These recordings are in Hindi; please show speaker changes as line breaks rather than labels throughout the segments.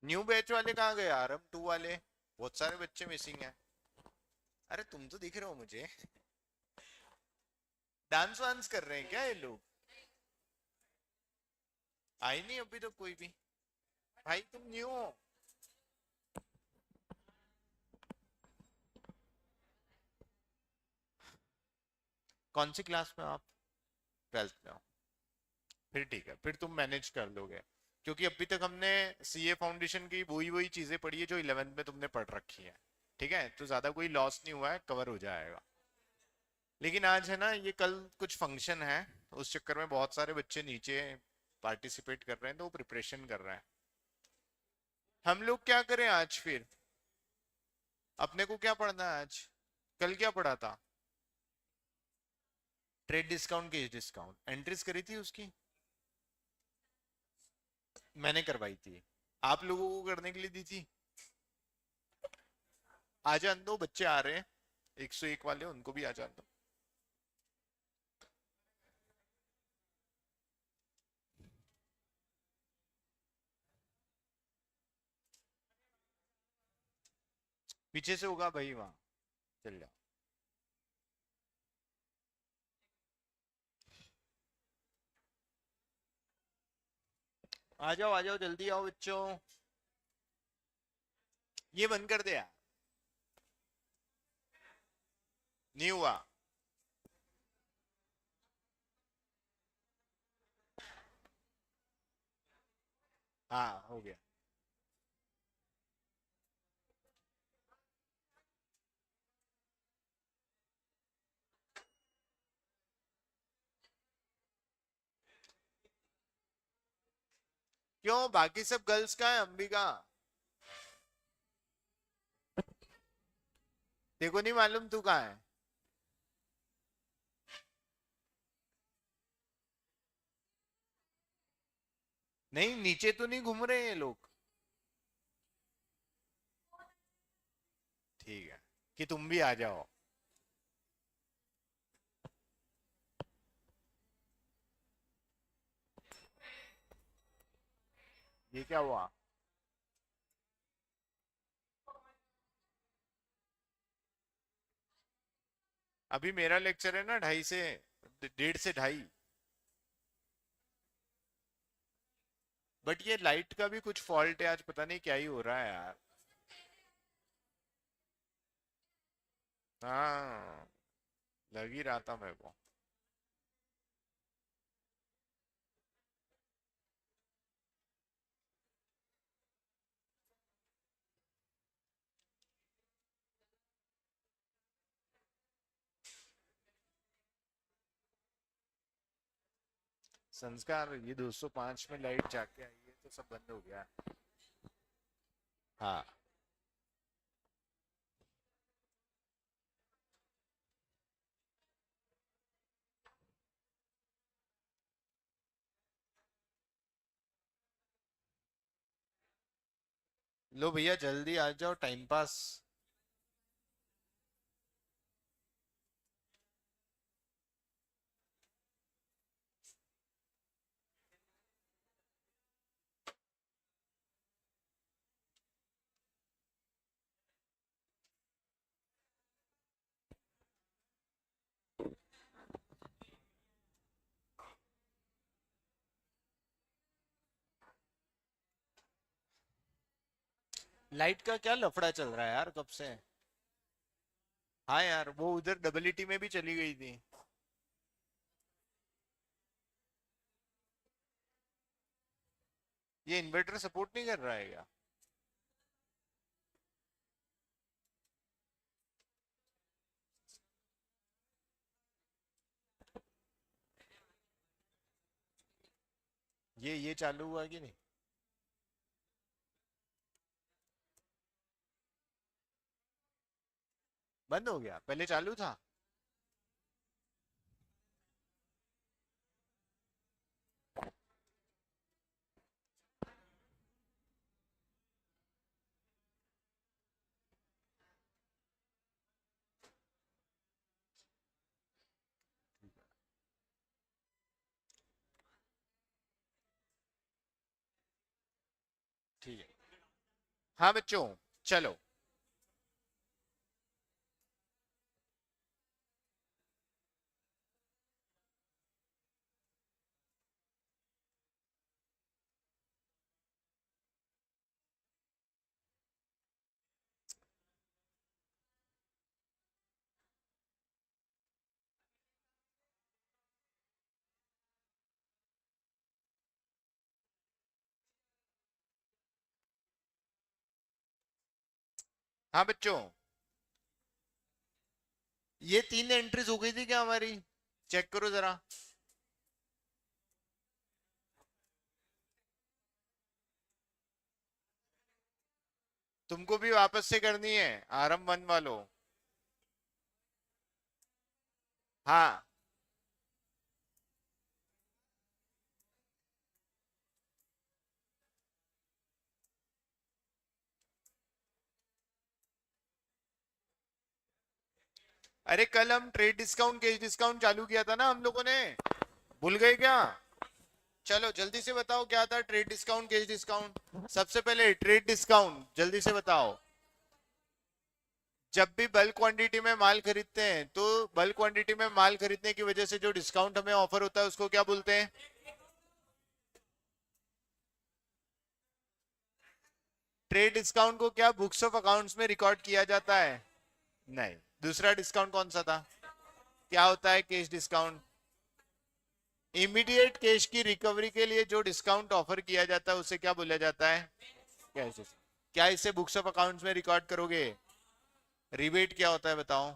न्यू बैच वाले कहाँ गए यार? हम टू वाले बहुत सारे बच्चे मिसिंग हैं। अरे तुम तो दिख रहे हो मुझे। डांस वांस कर रहे हैं क्या ये लोग? आई नहीं अभी तो कोई भी। भाई तुम न्यू हो? कौन सी क्लास में हो आप? ट्वेल्थ में हो? फिर ठीक है, फिर तुम मैनेज कर लोगे। क्योंकि अभी तक हमने सीए फाउंडेशन की वही वही चीजें पढ़ी है जो इलेवेंथ में तुमने पढ़ रखी है। ठीक है, तो ज्यादा कोई लॉस नहीं हुआ है, कवर हो जाएगा। लेकिन आज है ना, ये कल कुछ फंक्शन है, उस चक्कर में बहुत सारे बच्चे नीचे पार्टिसिपेट कर रहे हैं, तो वो प्रिपरेशन कर रहे हैं। हम लोग क्या करें आज फिर? अपने को क्या पढ़ना है आज? कल क्या पढ़ा था? ट्रेड डिस्काउंट की डिस्काउंट एंट्रीज करी थी उसकी। मैंने करवाई थी। आप लोगों को करने के लिए दी थी। आ जान दो, बच्चे आ रहे हैं 101 वाले, उनको भी आ जान दो। पीछे से होगा भाई, वहां चल जाओ। आ जाओ जल्दी आओ बच्चों। ये बंद कर दे यार। नहीं हुआ। हाँ हो गया। क्यों बाकी सब गर्ल्स कहाँ है, अंबिका? देखो नहीं मालूम तू कहाँ है? नहीं नीचे तो नहीं घूम रहे ये लोग? ठीक है, कि तुम भी आ जाओ। ये क्या हुआ? अभी मेरा लेक्चर है ना 2:30 से, 1:30 से 2:30। बट ये लाइट का भी कुछ फॉल्ट है आज, पता नहीं क्या ही हो रहा है यार। हाँ, लग ही रहा था मेरे को। संस्कार, ये 205 में लाइट जाके आई है तो सब बंद हो गया। हाँ। लो भैया जल्दी आ जाओ, टाइम पास। लाइट का क्या लफड़ा चल रहा है यार कब से? हाँ यार, वो उधर डबल में भी चली गई थी। ये इन्वर्टर सपोर्ट नहीं कर रहा है क्या? ये चालू हुआ कि नहीं? बंद हो गया, पहले चालू था। ठीक है। हाँ बच्चों, चलो। हाँ बच्चों, ये 3 एंट्रीज हो गई थी क्या हमारी? चेक करो जरा। तुमको भी वापस से करनी है आरम वन वालों? हाँ। अरे कल हम ट्रेड डिस्काउंट केस डिस्काउंट चालू किया था ना हम लोगों ने, भूल गए क्या? चलो जल्दी से बताओ क्या था ट्रेड डिस्काउंट केस डिस्काउंट। सबसे पहले ट्रेड डिस्काउंट जल्दी से बताओ। जब भी बल्क क्वांटिटी में माल खरीदते हैं तो बल्क क्वांटिटी में माल खरीदने की वजह से जो डिस्काउंट हमें ऑफर होता है उसको क्या बोलते हैं? ट्रेड डिस्काउंट को क्या बुक्स ऑफ अकाउंट्स में रिकॉर्ड किया जाता है? नहीं। दूसरा डिस्काउंट कौन सा था? क्या होता है कैश डिस्काउंट? इमीडिएट कैश की रिकवरी के लिए जो डिस्काउंट ऑफर किया जाता है उसे क्या बोला जाता है? Cash discount. क्या इसे बुक्स ऑफ अकाउंट्स में रिकॉर्ड करोगे? रिबेट क्या होता है बताओ?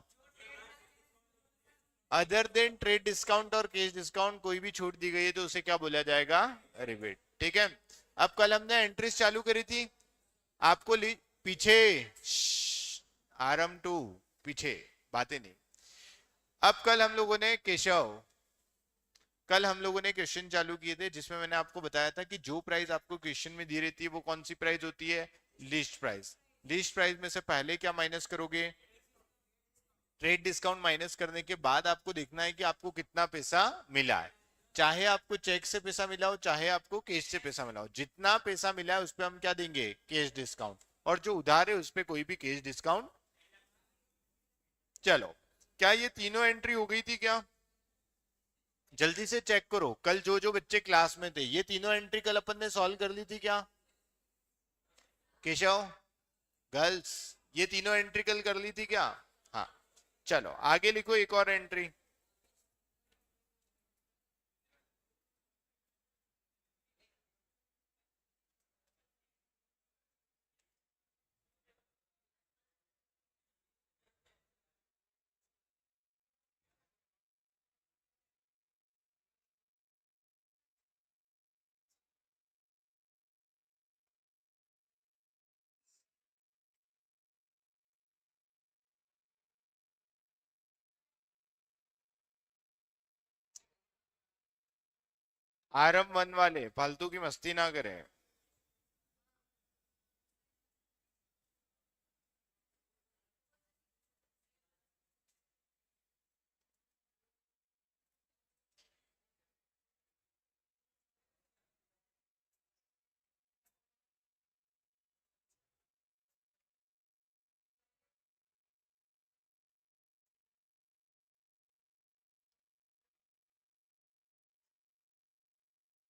अदर देन ट्रेड डिस्काउंट और कैश डिस्काउंट कोई भी छूट दी गई है तो उसे क्या बोला जाएगा? रिबेट। ठीक है। अब कल हमने एंट्रीज चालू करी थी, आपको पीछे आरम टू, पीछे बातें नहीं। अब कल हम लोगों ने केशव, कल हम लोगों ने क्वेश्चन चालू किए थे जिसमें मैंने आपको बताया था कि जो प्राइस आपको क्वेश्चन में दी रहती है वो कौन सी प्राइस होती है? Least price. लीस्ट प्राइस में से पहले क्या माइनस करोगे? ट्रेड डिस्काउंट माइनस करने के बाद आपको देखना है कि आपको कितना पैसा मिला है। चाहे आपको चेक से पैसा मिला हो चाहे आपको कैश से पैसा मिला हो, जितना पैसा मिला है उस पर हम क्या देंगे? Cash discount. और जो उधार है उस पर कोई भी कैश डिस्काउंट। चलो, क्या ये तीनों एंट्री हो गई थी क्या? जल्दी से चेक करो, कल जो जो बच्चे क्लास में थे ये तीनों एंट्री कल अपन ने सॉल्व कर ली थी क्या? केशव, गर्ल्स, ये तीनों एंट्री कल कर ली थी क्या? हाँ। चलो आगे लिखो एक और एंट्री। आरम वन वाले फालतू की मस्ती ना करें।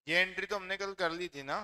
ये एंट्री तो हमने कल कर ली थी ना?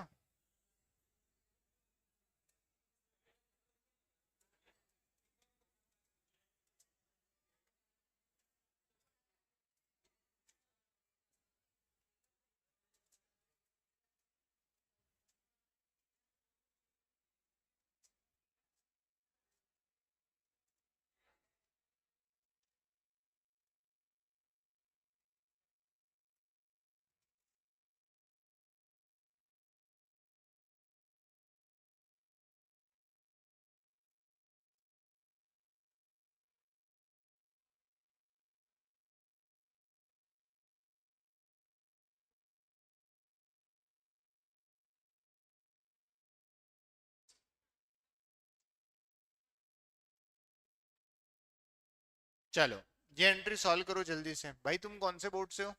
चलो ये एंट्री सॉल्व करो जल्दी से। भाई तुम कौन से बोर्ड से हो?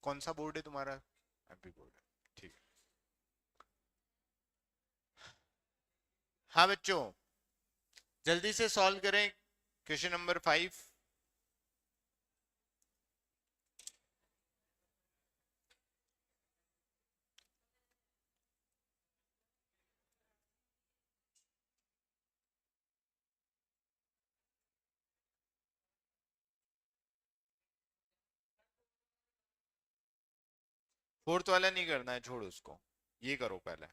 कौन सा बोर्ड है तुम्हारा? एमपी बोर्ड है। ठीक हाँ बच्चों, जल्दी से सॉल्व करें क्वेश्चन नंबर 5। फोर्थ वाला नहीं करना है, छोड़ उसको, ये करो पहले।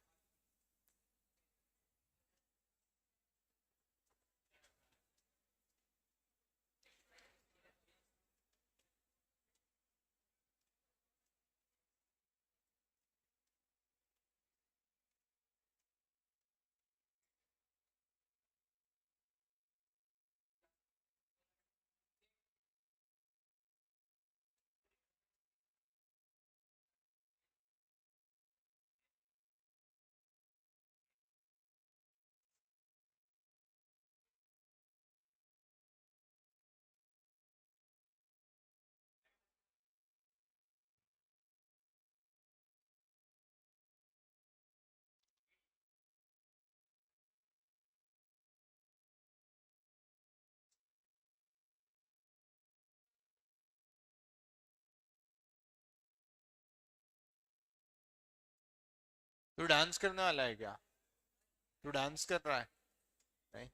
तू डांस करने वाला है क्या? तू डांस कर रहा है? नहीं।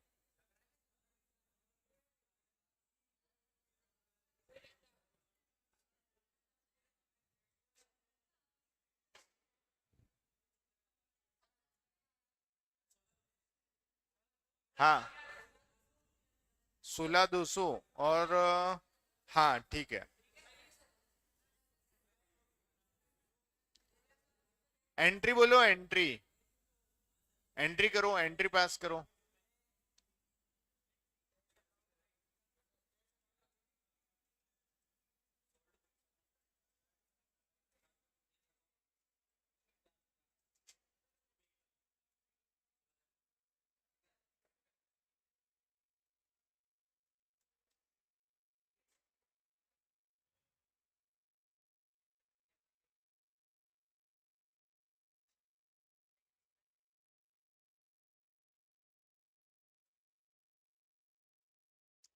हाँ, 16,200 और हाँ ठीक है। एंट्री बोलो, एंट्री। एंट्री करो, एंट्री पास करो।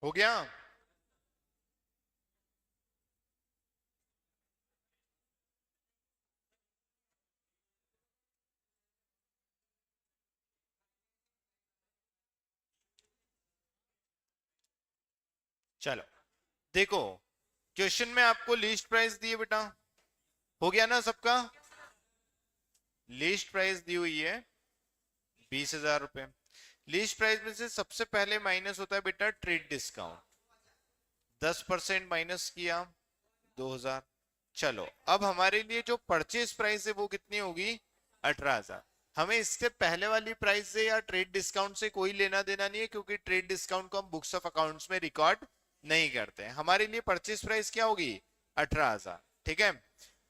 हो गया। चलो देखो, क्वेश्चन में आपको लीस्ट प्राइस दिए बेटा। हो गया ना सबका? लीस्ट प्राइस दी हुई है 20,000 रुपए। लीस्ट प्राइस में से सबसे पहले माइनस होता है बेटा ट्रेड डिस्काउंट। 10% माइनस किया, 2,000। चलो अब हमारे लिए जो परचेज प्राइस है वो कितनी होगी? 18,000। हमें इससे पहले वाली प्राइस से या ट्रेड डिस्काउंट से कोई लेना देना नहीं है, क्योंकि ट्रेड डिस्काउंट को हम बुक्स ऑफ अकाउंट्स में रिकॉर्ड नहीं करते हैं। हमारे लिए परचेज प्राइस क्या होगी? 18,000। ठीक है।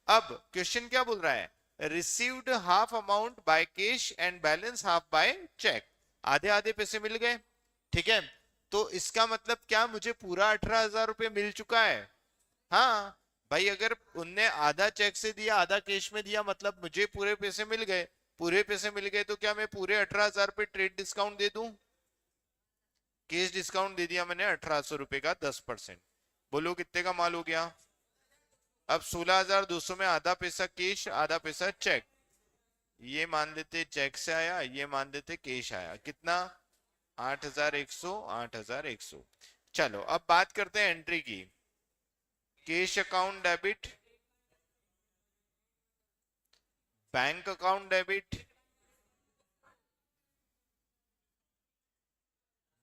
अब क्वेश्चन क्या बोल रहा है? Received half amount by cash and balance half by cheque. आधे आधे पैसे मिल गए। ठीक है। तो इसका मतलब क्या, मुझे पूरा 18,000 रुपये मिल चुका है? हाँ भाई, अगर उनने आधा चेक से दिया आधा कैश में दिया, मतलब मुझे पूरे पैसे मिल गए। पूरे पैसे मिल गए तो क्या मैं पूरे 18,000 पे ट्रेड डिस्काउंट दे दूं? कैश डिस्काउंट दे दिया मैंने 1800 रुपए का, 10%। बोलो कितने का माल हो गया? अब 16,200 में आधा पैसा कैश आधा पैसा चेक। ये मान लेते चेक से आया, ये मान लेते कैश आया। कितना? 8,100, 8,100। चलो अब बात करते हैं एंट्री की। Cash account debit, bank account debit,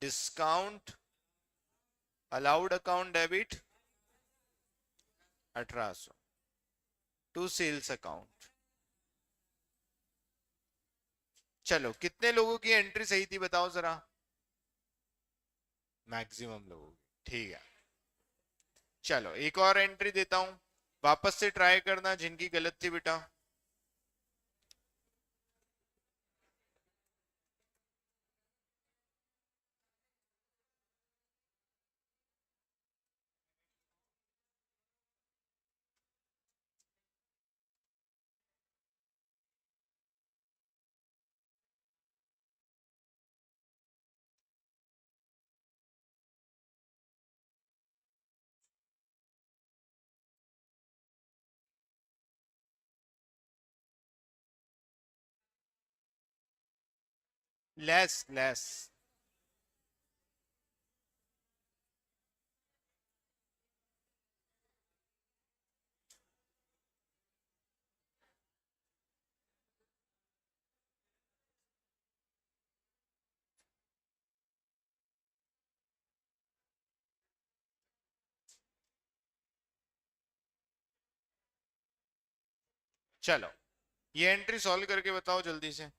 discount allowed account debit 1800 to sales account. चलो कितने लोगों की एंट्री सही थी बताओ जरा? मैक्सिमम लोगों की। ठीक है। चलो एक और एंट्री देता हूं, वापस से ट्राई करना जिनकी गलत थी बेटा। Less less. चलो ये एंट्री सॉल्व करके बताओ जल्दी से।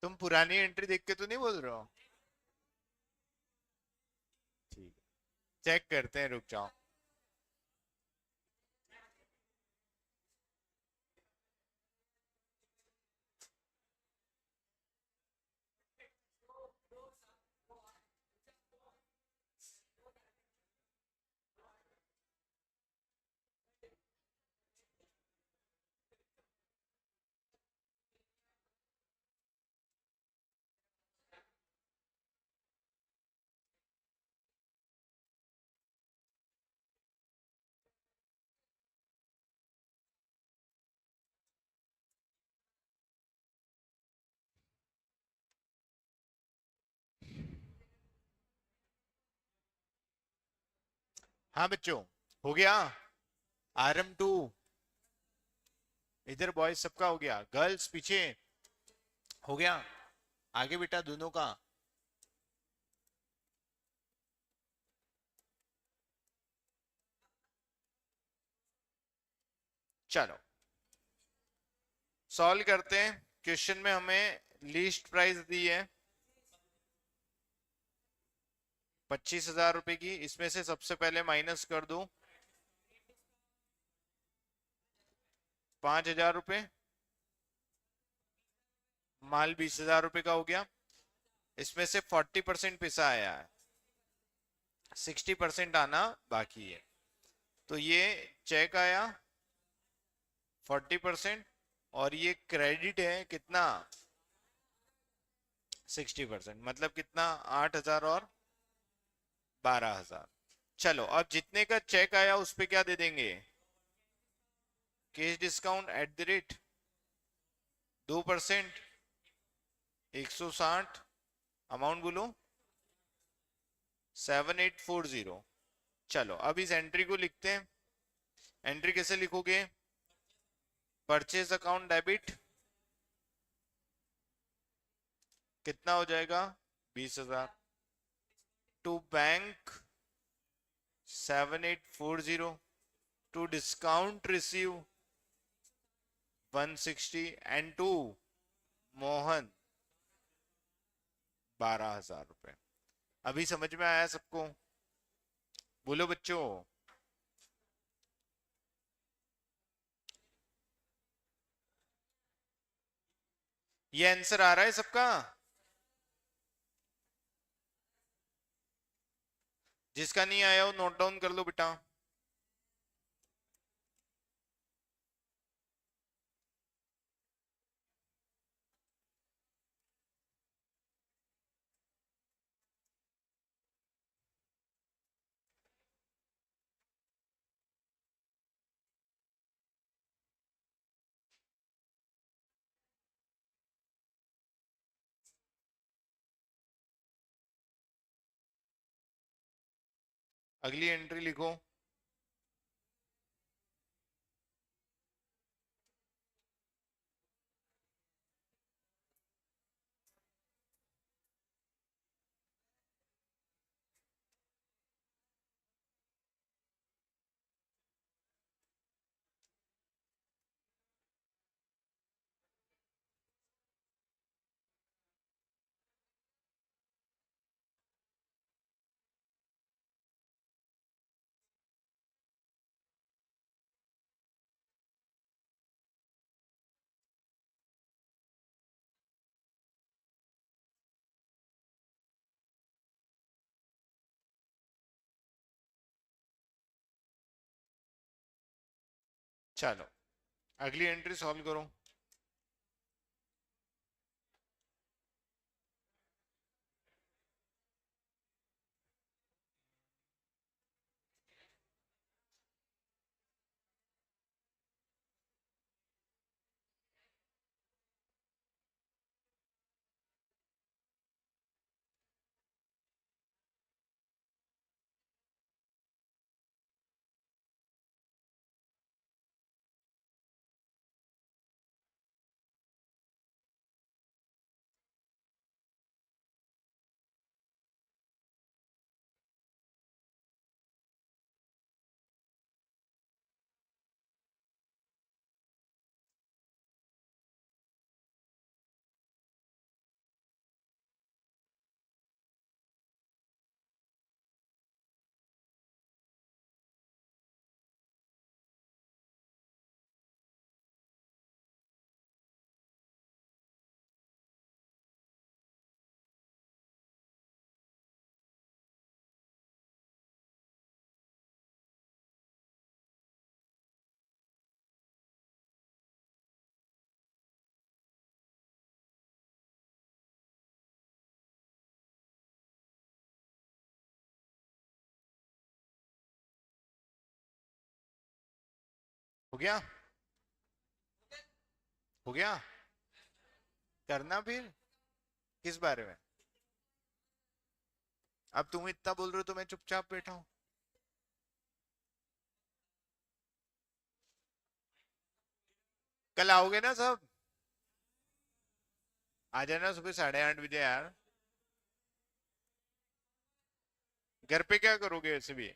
तुम पुरानी एंट्री देख के तो नहीं बोल रहे हो? ठीक है, चेक करते हैं, रुक जाओ। हाँ बच्चों, हो गया। RM2 इधर बॉयज सबका हो गया, गर्ल्स पीछे हो गया। आगे बेटा दोनों का। चलो सॉल्व करते हैं। क्वेश्चन में हमें लीस्ट प्राइस दी है 25,000 रुपए की। इसमें से सबसे पहले माइनस कर दूं 5,000 रुपए। माल 20,000 रुपए का हो गया। इसमें से 40% पैसा आया है, 60% आना बाकी है। तो ये चेक आया 40%, और ये क्रेडिट है कितना, 60%। मतलब कितना, 8,000 और 12,000। चलो अब जितने का चेक आया उस पे क्या दे देंगे, cash discount at the rate 2%, 160। Amount बोलो 7840। चलो अब इस एंट्री को लिखते हैं। एंट्री कैसे लिखोगे, परचेज अकाउंट डेबिट कितना हो जाएगा, 20,000, to bank 7840, to discount received 160, and to Mohan 12,000 रुपए। अभी समझ में आया सबको? बोलो बच्चों। ये आंसर आ रहा है सबका? जिसका नहीं आया वो नोट डाउन कर लो बेटा। अगली एंट्री लिखो। चलो अगली एंट्री सॉल्व करो। हो गया, हो गया। करना फिर किस बारे में? अब तुम इतना बोल रहे हो तो मैं चुपचाप बैठा हूं। कल आओगे ना सब? आ जाना सुबह 8:30 बजे यार। घर पे क्या करोगे वैसे भी?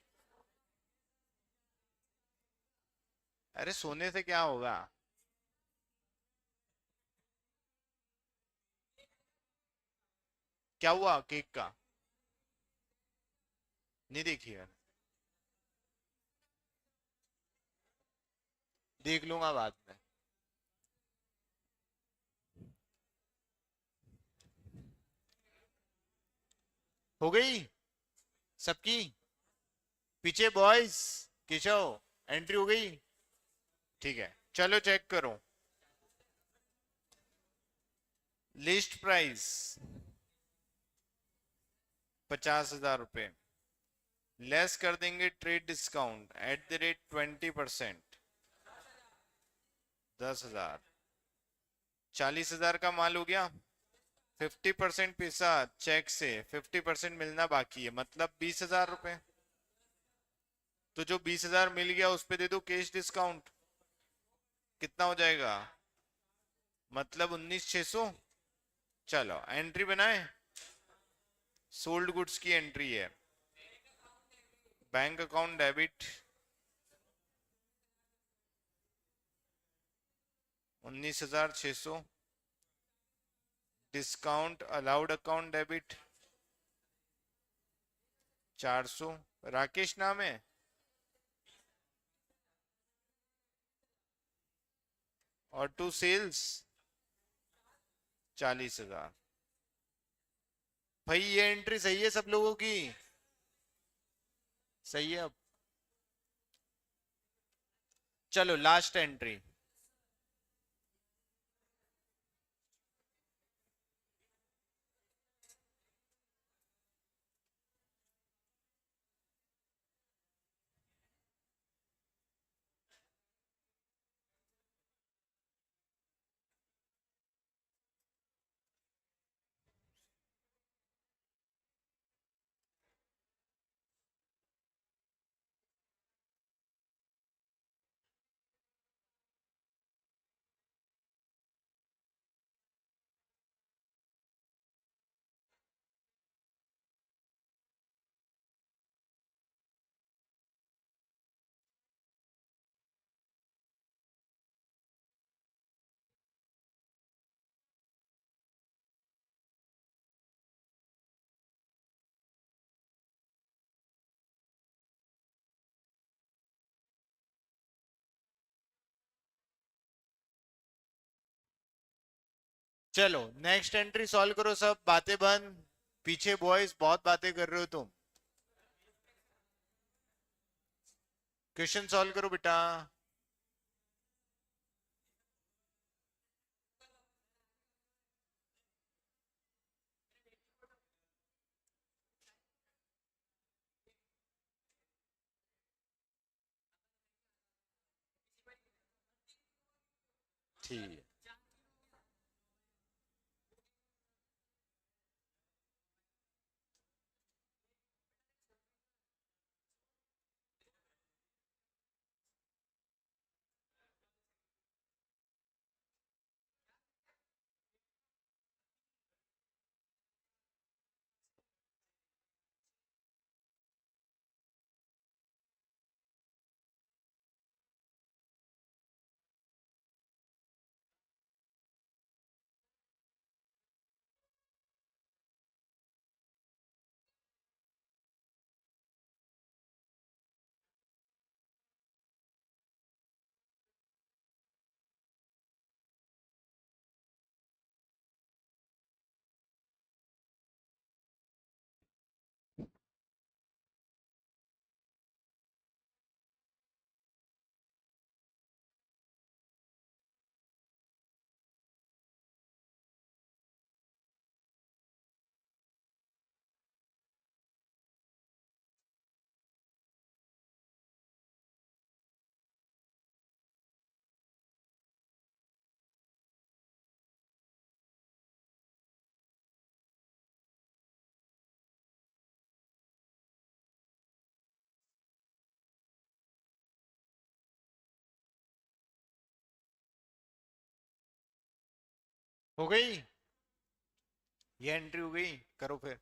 अरे सोने से क्या होगा? क्या हुआ केक का? नहीं देखी है। देख लूंगा बाद में। हो गई सबकी? पीछे बॉयज, केशव, एंट्री हो गई? ठीक है चलो चेक करो। लिस्ट प्राइस 50,000 रुपए, लेस कर देंगे ट्रेड डिस्काउंट @20%। 10,000, 40,000 का माल हो गया। 50% पैसा चेक से, 50% मिलना बाकी है, मतलब 20,000 रुपए। तो जो 20,000 मिल गया उस पे दे दो कैश डिस्काउंट। कितना हो जाएगा? मतलब 19,600। चलो एंट्री बनाए। सोल्ड गुड्स की एंट्री है। Bank account debit 19,600। Discount allowed account debit 400। Rakesh नाम है। और टू सेल्स 40,000। भाई ये एंट्री सही है सब लोगों की? सही है। अब चलो लास्ट एंट्री। चलो नेक्स्ट एंट्री सॉल्व करो सब, बातें बंद। पीछे बॉयज बहुत बातें कर रहे हो तुम। क्वेश्चन सॉल्व करो बेटा। ठीक है। हो गई, ये एंट्री हो गई, करो फिर।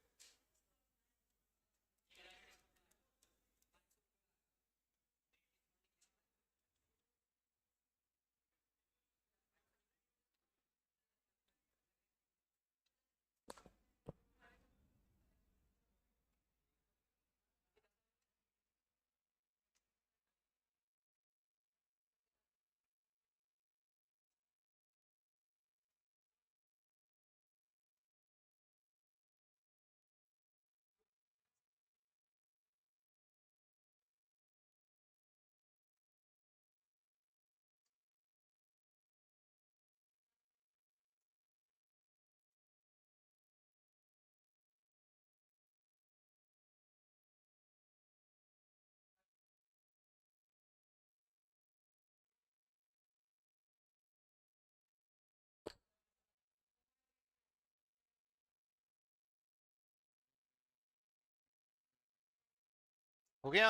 हो गया।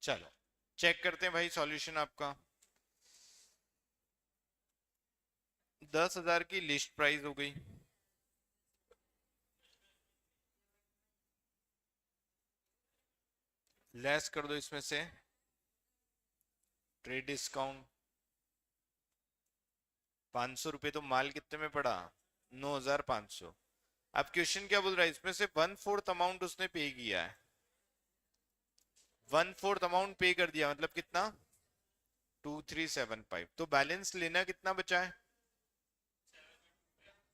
चलो चेक करते हैं भाई सॉल्यूशन आपका। 10,000 की लिस्ट प्राइस हो गई, लेस कर दो इसमें से ट्रेड डिस्काउंट। 500 रुपये तो माल कितने में पड़ा? 9,500। अब क्वेश्चन क्या बोल रहा है, इसमें से 1/4 अमाउंट उसने पे किया है। 1/4 अमाउंट पे कर दिया मतलब कितना? 2375। तो बैलेंस लेना कितना बचा है?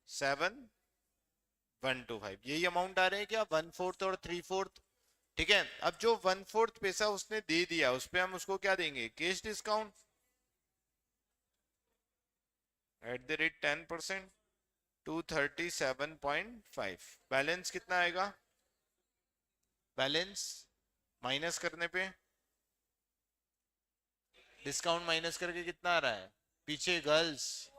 7,125। यही अमाउंट आ रहे हैं क्या, 1/4 और 3/4? ठीक है, अब जो 1/4 पैसा उसने दे दिया उस पे हम उसको क्या देंगे, कैश डिस्काउंट @10%। 237.5। बैलेंस कितना आएगा? बैलेंस माइनस करने पे डिस्काउंट माइनस करके कितना आ रहा है पीछे गर्ल्स?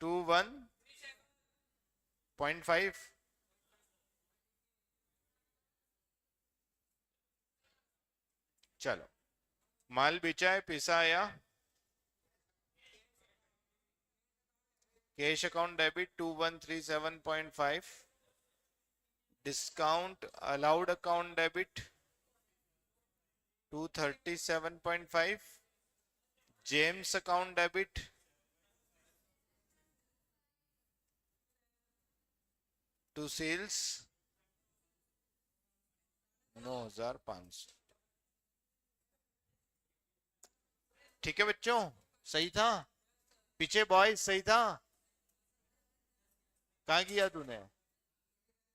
21.5। चलो, माल बेचा है, पैसा आया, cash account debit 2137.5, discount allowed account debit 237.5, James account debit to sales 9,500। ठीक है बच्चों, सही था? पीछे बॉयज सही था? कहाँ किया तूने?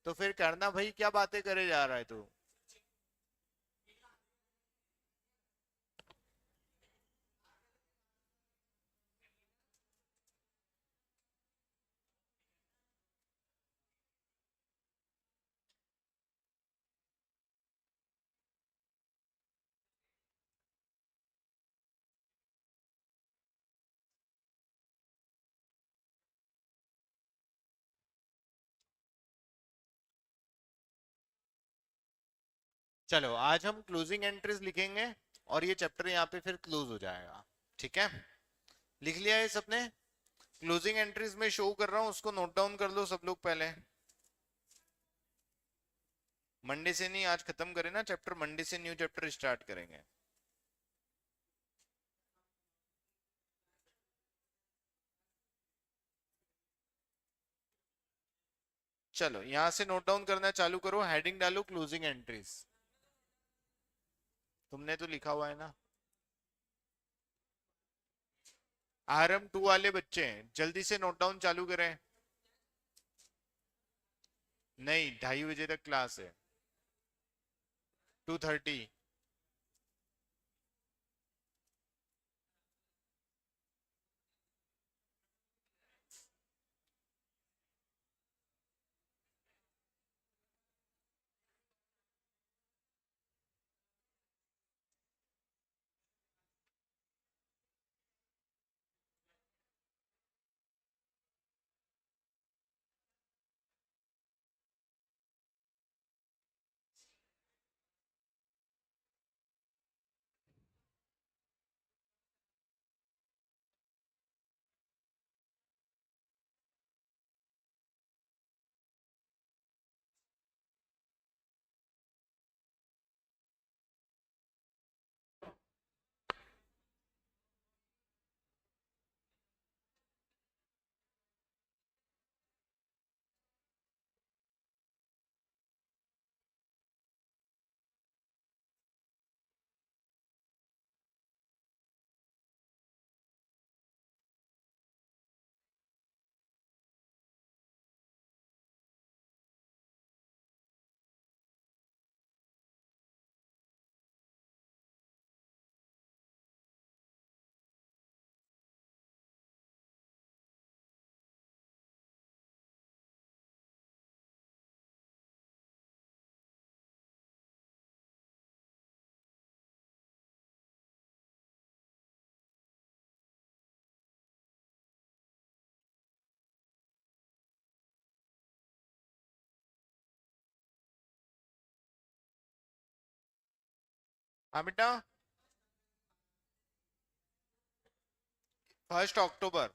तो फिर करना भाई, क्या बातें करे जा रहा है तू? चलो आज हम क्लोजिंग एंट्रीज लिखेंगे और ये चैप्टर यहाँ पे फिर क्लोज हो जाएगा। ठीक है, लिख लिया है सबने? क्लोजिंग एंट्रीज में शो कर रहा हूँ, उसको नोट डाउन कर लो सब लोग पहले। मंडे से नहीं, आज खत्म करें ना चैप्टर, मंडे से न्यू चैप्टर स्टार्ट करेंगे। चलो यहां से नोट डाउन करना चालू करो, हेडिंग डालो क्लोजिंग एंट्रीज। तुमने तो लिखा हुआ है ना। आरएम 2 वाले बच्चे हैं, जल्दी से नोट डाउन चालू करें। नहीं, 2:30 बजे तक क्लास है। 2:30। हाँ बेटा। 1 अक्टूबर।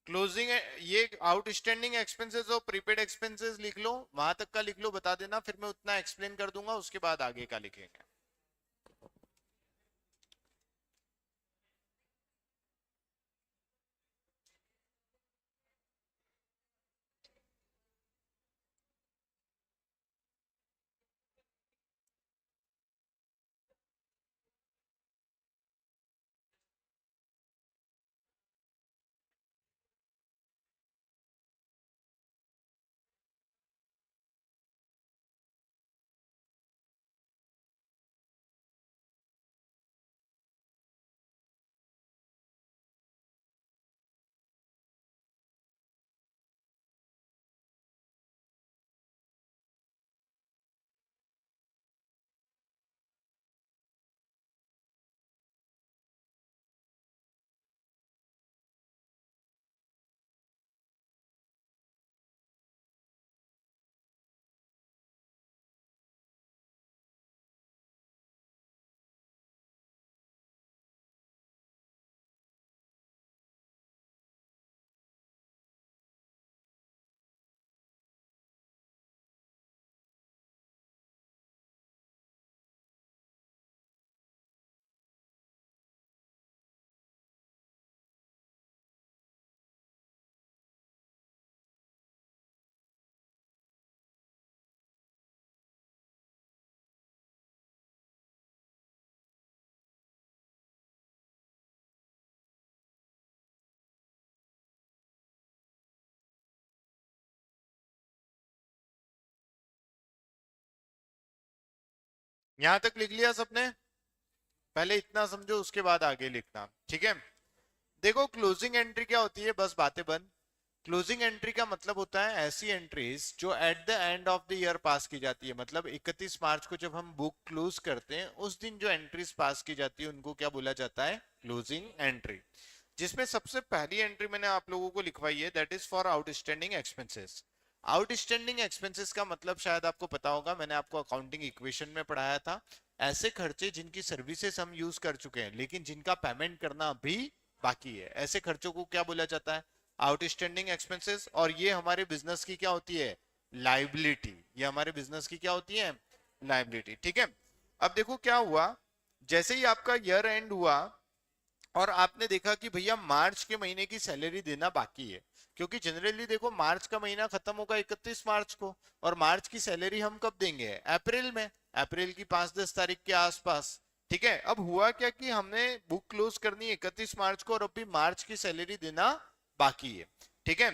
क्लोजिंग, ये आउटस्टैंडिंग एक्सपेंसेस और प्रीपेड एक्सपेंसेस लिख लो, वहां तक का लिख लो, बता देना, फिर मैं उतना एक्सप्लेन कर दूंगा, उसके बाद आगे का लिखेंगे। यहां तक लिख लिया सबने? पहले इतना समझो, उसके बाद आगे लिखना। ठीक है, देखो क्लोजिंग एंट्री क्या होती है, बस बातें बंद। क्लोजिंग एंट्री का मतलब होता है ऐसी एंट्रीज जो at the end of the year pass की जाती है, मतलब 31 मार्च को जब हम बुक क्लोज करते हैं उस दिन जो एंट्रीज पास की जाती है उनको क्या बोला जाता है, क्लोजिंग एंट्री। जिसमें सबसे पहली एंट्री मैंने आप लोगों को लिखवाई है, that is for outstanding expenses. Outstanding expenses का मतलब शायद आपको पता होगा, मैंने आपको अकाउंटिंग इक्वेशन में पढ़ाया था। ऐसे खर्चे जिनकी सर्विसेज हम यूज कर चुके हैं लेकिन जिनका पेमेंट करना अभी बाकी है, ऐसे खर्चों को क्या बोला जाता है, आउटस्टैंडिंग एक्सपेंसेस। और ये हमारे बिजनेस की क्या होती है, लाइबिलिटी। ये हमारे बिजनेस की क्या होती है, लाइबिलिटी। ठीक है, अब देखो क्या हुआ, जैसे ही आपका ईयर एंड हुआ और आपने देखा कि भैया मार्च के महीने की सैलरी देना बाकी है, क्योंकि जनरली देखो मार्च का महीना खत्म होगा 31 मार्च को, और मार्च की सैलरी हम कब देंगे, अप्रैल में, अप्रैल की 5-10 तारीख के आसपास। ठीक है, अब हुआ क्या कि हमने बुक क्लोज करनी है 31 मार्च को और अभी मार्च की सैलरी देना बाकी है। ठीक है,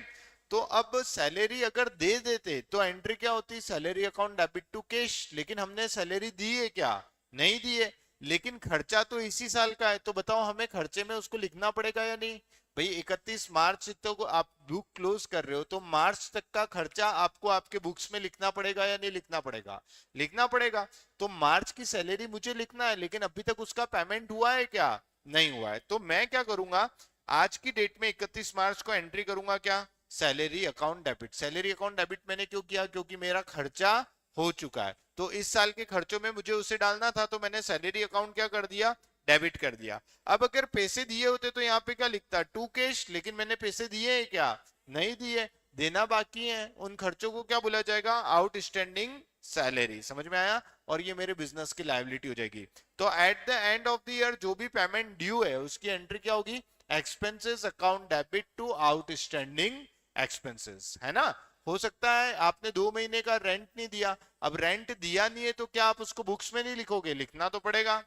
तो अब सैलरी अगर दे देते तो एंट्री क्या होती, salary account debit to cash, लेकिन हमने सैलरी दी है क्या, नहीं दी है, लेकिन खर्चा तो इसी साल का है, तो बताओ हमें खर्चे में उसको लिखना पड़ेगा या नहीं। भाई 31 मार्च तक तो आप बुक क्लोज कर रहे हो, तो मार्च तक का खर्चा आपको आपके बुक्स में लिखना पड़ेगा या नहीं लिखना पड़ेगा, लिखना पड़ेगा। तो मार्च की सैलरी मुझे लिखना है लेकिन अभी तक उसका पेमेंट हुआ है क्या, नहीं हुआ है। तो मैं क्या करूंगा, आज की डेट में 31 मार्च को एंट्री करूंगा क्या, salary account debit. Salary account debit मैंने क्यों किया, क्योंकि मेरा खर्चा हो चुका है, तो इस साल के खर्चों में मुझे उसे डालना था, तो मैंने सैलरी अकाउंट क्या कर दिया, डेबिट कर दिया। अब अगर पैसे दिए होते तो यहाँ पे क्या लिखता, टू कैश, लेकिन मैंने पैसे दिए हैं क्या, नहीं दिए, देना बाकी है, उन खर्चों को क्या बोला जाएगा, आउटस्टैंडिंग सैलरी। समझ में आया, और ये मेरे बिजनेस की लायबिलिटी हो जाएगी। तो at the end of the year जो भी पेमेंट ड्यू है उसकी एंट्री क्या होगी, expenses account debit to outstanding expenses, है ना। हो सकता है आपने 2 महीने का रेंट नहीं दिया, अब रेंट दिया नहीं है तो क्या आप उसको बुक्स में नहीं लिखोगे, लिखना तो पड़ेगा।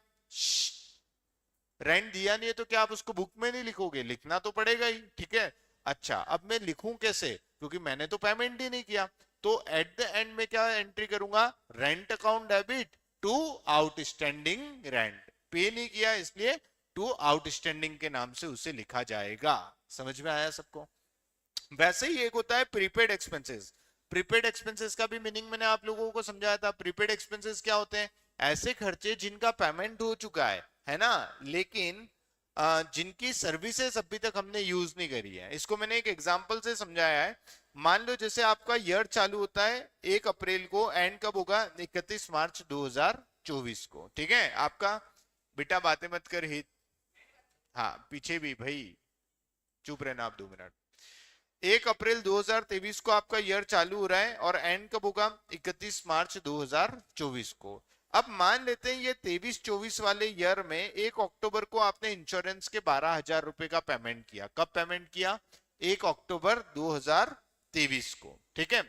रेंट दिया नहीं है तो क्या आप उसको बुक में नहीं लिखोगे, लिखना तो पड़ेगा ही। ठीक है, अच्छा अब मैं लिखूं कैसे, क्योंकि मैंने तो पेमेंट ही नहीं किया, तो एट द एंड में क्या एंट्री करूंगा, rent account debit to outstanding rent. Pay नहीं किया इसलिए टू आउटस्टैंडिंग के नाम से उसे लिखा जाएगा। समझ में आया सबको। वैसे ही एक होता है प्रीपेड एक्सपेंसेस। प्रीपेड एक्सपेंसेस का भी मीनिंग मैंने आप लोगों को समझाया था। प्रीपेड एक्सपेंसेस क्या होते हैं, ऐसे खर्चे जिनका पेमेंट हो चुका है ना, लेकिन जिनकी सर्विसेज अभी तक हमने यूज नहीं करी है। इसको मैंने एक एग्जांपल से समझाया है। मान लो जैसे आपका ईयर चालू होता है 1 अप्रैल को, एंड कब होगा, 31 मार्च 2024 को। ठीक है, आपका बेटा बातें मत कर हित, हाँ पीछे भी भाई, चुप रहना आप 2 मिनट। 1 अप्रैल 2023 को आपका ईयर चालू हो रहा है और एंड कब होगा, 31 मार्च 2024 को। अब मान लेते हैं ये 23-24 वाले ईयर में 1 अक्टूबर को आपने इंश्योरेंस के 12,000 रुपए का पेमेंट किया। कब पेमेंट किया, 1 अक्टूबर 2023 को। ठीक है,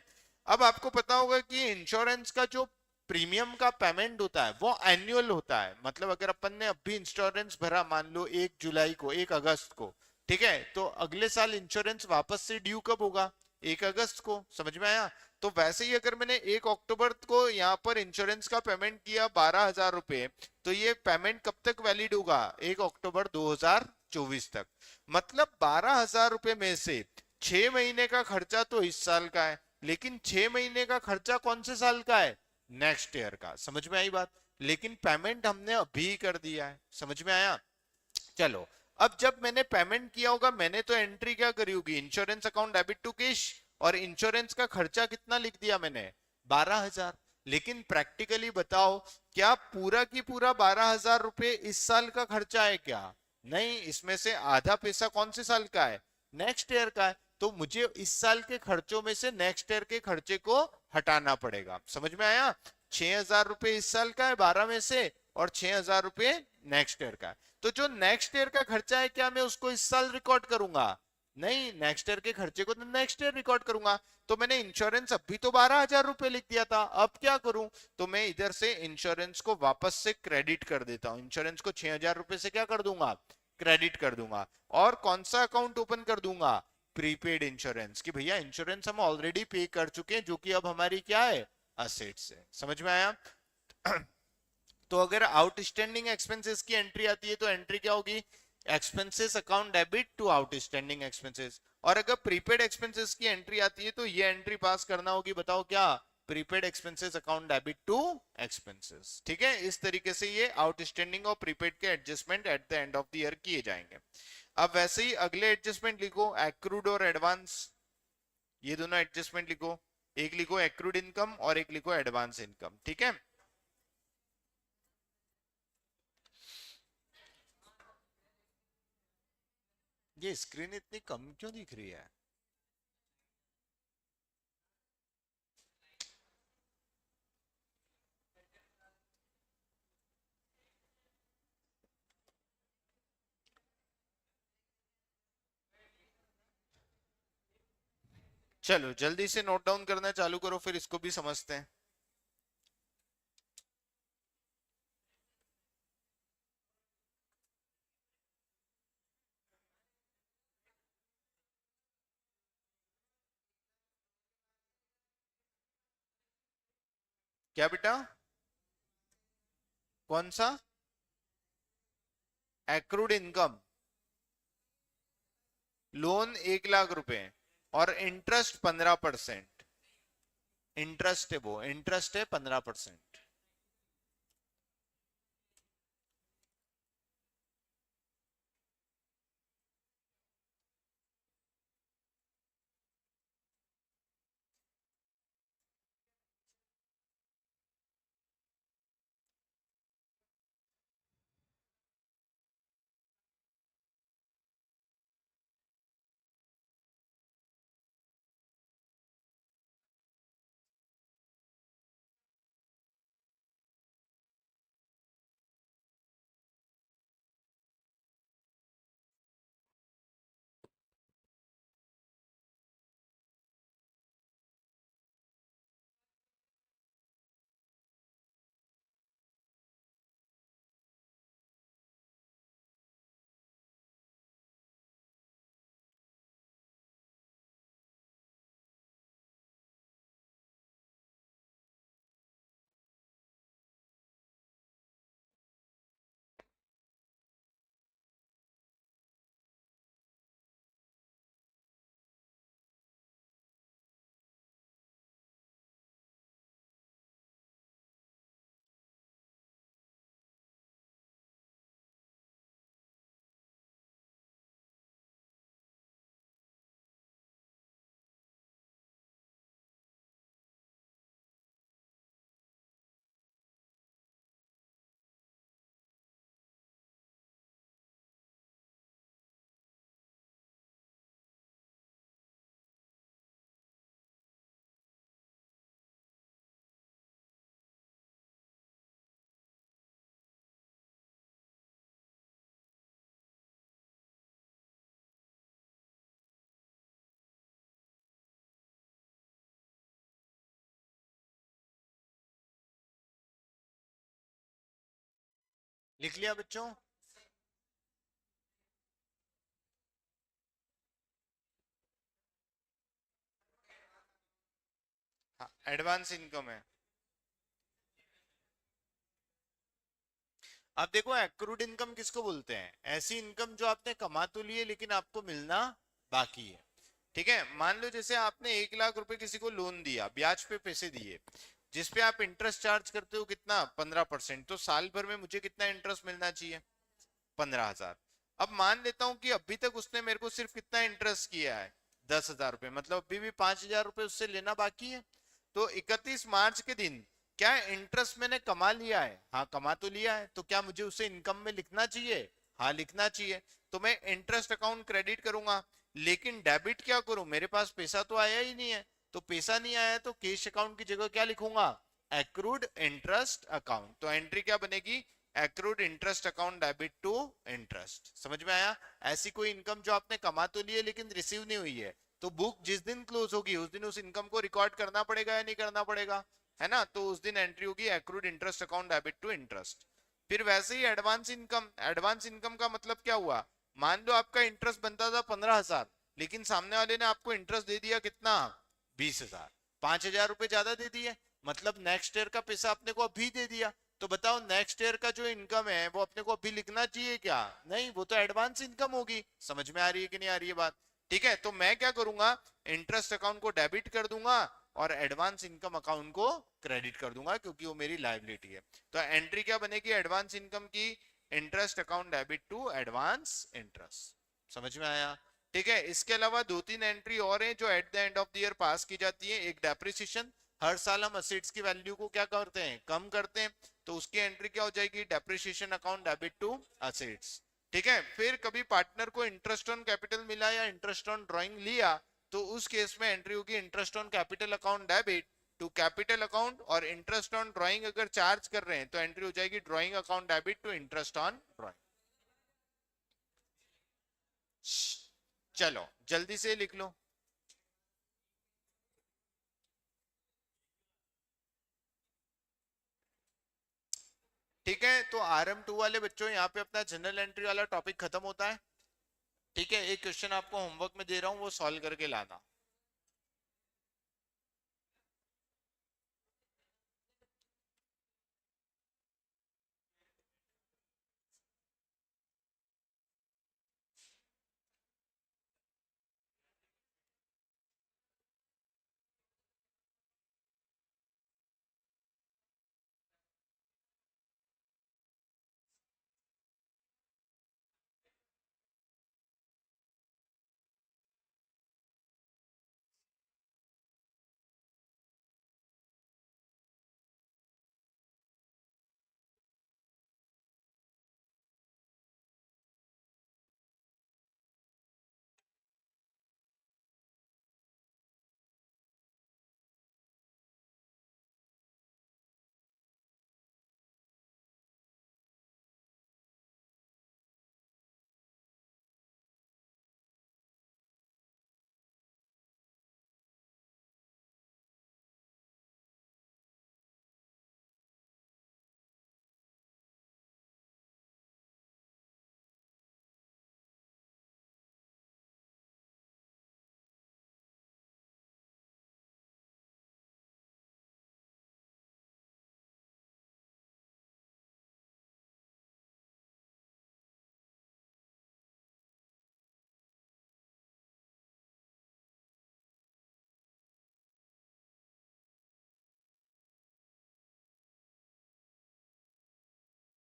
अब आपको पता होगा कि इंश्योरेंस का जो प्रीमियम का पेमेंट होता है वो एनुअल होता है। मतलब अगर अपन ने अभी इंश्योरेंस भरा, मान लो 1 जुलाई को, 1 अगस्त को, ठीक है, तो अगले साल इंश्योरेंस वापस से ड्यू कब होगा, 1 अगस्त को। समझ में आया। तो वैसे ही अगर मैंने 1 अक्टूबर को यहाँ पर इंश्योरेंस का पेमेंट किया 12,000 रुपए, तो ये पेमेंट कब तक वैलिड होगा, 1 अक्टूबर 2024 तक। मतलब 12,000 रुपए में से 6 महीने का खर्चा तो इस साल का है, लेकिन 6 महीने का खर्चा कौन से साल का है, नेक्स्ट ईयर का। समझ में आई बात, लेकिन पेमेंट हमने अभी कर दिया है। समझ में आया। चलो, अब जब मैंने पेमेंट किया होगा, मैंने तो एंट्री क्या करी होगी, insurance account debit to cash, और इंश्योरेंस का खर्चा कितना लिख दिया मैंने, 12,000। लेकिन प्रैक्टिकली बताओ, क्या पूरा की पूरा 12,000 रुपए इस साल का खर्चा है क्या, नहीं, इसमें से आधा पैसा कौन से साल का है, नेक्स्ट ईयर का है। तो मुझे इस साल के खर्चों में से नेक्स्ट ईयर के खर्चे को हटाना पड़ेगा। समझ में आया। 6,000 रुपए इस साल का है 12 में से, और 6,000 रुपए नेक्स्ट ईयर का है। तो जो नेक्स्ट ईयर का खर्चा है, क्या मैं उसको इस साल रिकॉर्ड करूंगा, नहीं, नेक्स्ट ईयर के खर्चे को तो नेक्स्ट ईयर रिकॉर्ड करूंगा। तो मैंने इंश्योरेंस अभी तो 12,000 रुपए लिख दिया था, अब क्या करूं, तो मैं इधर से इंश्योरेंस को वापस से क्रेडिट कर देता हूं। इंश्योरेंस को 6,000 रुपए से क्या कर दूंगा, क्रेडिट कर दूंगा। और कौन सा अकाउंट ओपन कर दूंगा, प्रीपेड इंश्योरेंस, कि भैया इंश्योरेंस हम ऑलरेडी पे कर चुके हैं, जो कि अब हमारी क्या है, असेट्स है। समझ में आया। तो अगर आउटस्टैंडिंग एक्सपेंसेस की एंट्री आती है तो एंट्री क्या होगी, expenses account debit to outstanding expenses. और अगर प्रीपेड एक्सपेंसेस की एंट्री आती है तो ये एंट्री पास करना होगी, बताओ क्या, prepaid expenses account debit to expenses. ठीक है, इस तरीके से ये आउटस्टैंडिंग और प्रीपेड के adjustment eight the end of the year किए जाएंगे। अब वैसे ही अगले एडजस्टमेंट लिखो, एक्रूड और एडवांस, ये दोनों एडजस्टमेंट लिखो, एक लिखो एक्रूड इनकम और एक लिखो एडवांस इनकम। ठीक है, ये स्क्रीन इतनी कम क्यों दिख रही है? चलो जल्दी से नोट डाउन करना चालू करो, फिर इसको भी समझते हैं। क्या बेटा? कौन सा? एक्रूड इनकम, लोन 1 लाख रुपए और इंटरेस्ट 15%। इंटरेस्ट है, वो इंटरेस्ट है 15%। लिख लिया बच्चों? हाँ, एडवांस इनकम है। अब देखो, एक्रूड इनकम किसको बोलते हैं? ऐसी इनकम जो आपने कमा तो ली है लेकिन आपको मिलना बाकी है। ठीक है, मान लो जैसे आपने 1 लाख रुपए किसी को लोन दिया, ब्याज पे पैसे दिए, जिसपे आप इंटरेस्ट चार्ज करते हो कितना, 15%। तो साल भर में मुझे कितना इंटरेस्ट मिलना चाहिए? 15,000। अब मान लेता हूं कि अभी तक उसने मेरे को सिर्फ कितना इंटरेस्ट किया है, 10,000 रुपए, मतलब अभी भी 5,000 रुपए उससे लेना बाकी है। तो 31 मार्च के दिन क्या इंटरेस्ट मैंने कमा लिया है? हाँ कमा तो लिया है, तो क्या मुझे उसे इनकम में लिखना चाहिए? हाँ लिखना चाहिए। तो मैं इंटरेस्ट अकाउंट क्रेडिट करूंगा, लेकिन डेबिट क्या करूं, मेरे पास पैसा तो आया ही नहीं है। तो पैसा नहीं आया तो कैश अकाउंट की जगह क्या लिखूंगा? Accrued interest account. तो एंट्री क्या बनेगी? Accrued interest account debit to interest. समझ में आया? ऐसी कोई इनकम जो आपने कमा तो ली है लेकिन रिसीव नहीं हुई है, तो बुक जिस दिन क्लोज होगी उस दिन उस इनकम को रिकॉर्ड करना पड़ेगा या नहीं करना पड़ेगा? है ना, तो उस दिन एंट्री होगी accrued interest account debit to interest. फिर वैसे ही एडवांस इनकम, एडवांस इनकम का मतलब क्या हुआ? मान लो आपका इंटरेस्ट बनता था 15,000, लेकिन सामने वाले ने आपको इंटरेस्ट दे दिया कितना, 20,000। 5,000 रुपए ज्यादा दे दिए, मतलब नेक्स्ट ईयर का पैसा अपने को अभी दे दिया। तो बताओ नेक्स्ट ईयर का जो इनकम है वो अपने को अभी लिखना चाहिए क्या? नहीं, वो तो एडवांस इनकम होगी। समझ में आ रही है कि नहीं आ रही है बात? ठीक है, तो मैं क्या करूंगा, इंटरेस्ट अकाउंट को डेबिट कर दूंगा और एडवांस इनकम अकाउंट को क्रेडिट कर दूंगा, क्योंकि वो मेरी लायबिलिटी है। तो एंट्री क्या बनेगी एडवांस इनकम की, interest account debit to advance interest. समझ में आया? ठीक है, इसके अलावा दो तीन एंट्री और हैं जो at the end of the year pass की जाती है। एक डेप्रिसिएशन, हर साल हम असेट्स की वैल्यू को क्या करते हैं, कम करते हैं, तो उसकी एंट्री क्या हो जाएगी, depreciation account debit to assets. ठीक है, फिर कभी पार्टनर को इंटरेस्ट ऑन कैपिटल मिला या इंटरेस्ट ऑन ड्राइंग लिया, तो उस केस में एंट्री होगी interest on capital account debit to capital account, और इंटरेस्ट ऑन ड्राइंग अगर चार्ज कर रहे हैं तो एंट्री हो जाएगी drawing account debit to interest on drawing. चलो जल्दी से लिख लो। ठीक है, तो RM2 वाले बच्चों यहाँ पे अपना जनरल एंट्री वाला टॉपिक खत्म होता है। ठीक है, एक क्वेश्चन आपको होमवर्क में दे रहा हूँ, वो सॉल्व करके लाना।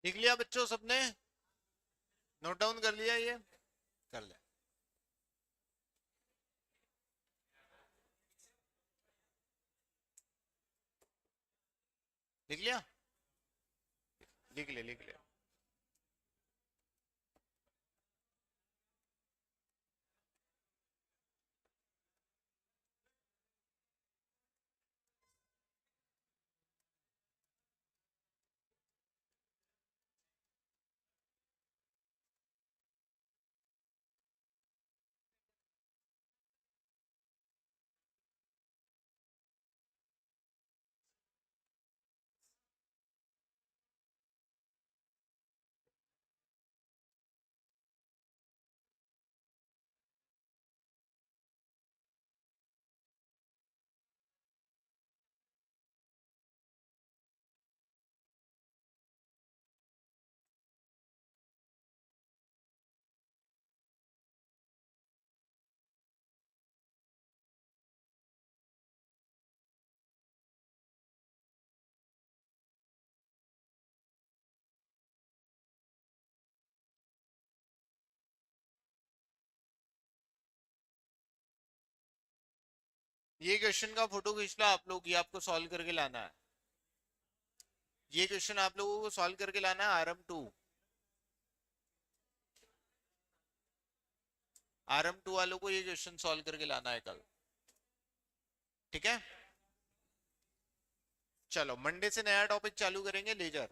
लिख लिया बच्चों सबने? नोट डाउन कर लिया ये? कर ले। लिख लिया? लिख ले लिख ले। ये क्वेश्चन का फोटो खींच लो आप लोग, ये आपको सॉल्व करके लाना है। ये क्वेश्चन आप लोगों को सॉल्व करके लाना है, RM2। RM2 वालों को ये क्वेश्चन सॉल्व करके लाना है कल। ठीक है, चलो मंडे से नया टॉपिक चालू करेंगे, लेजर।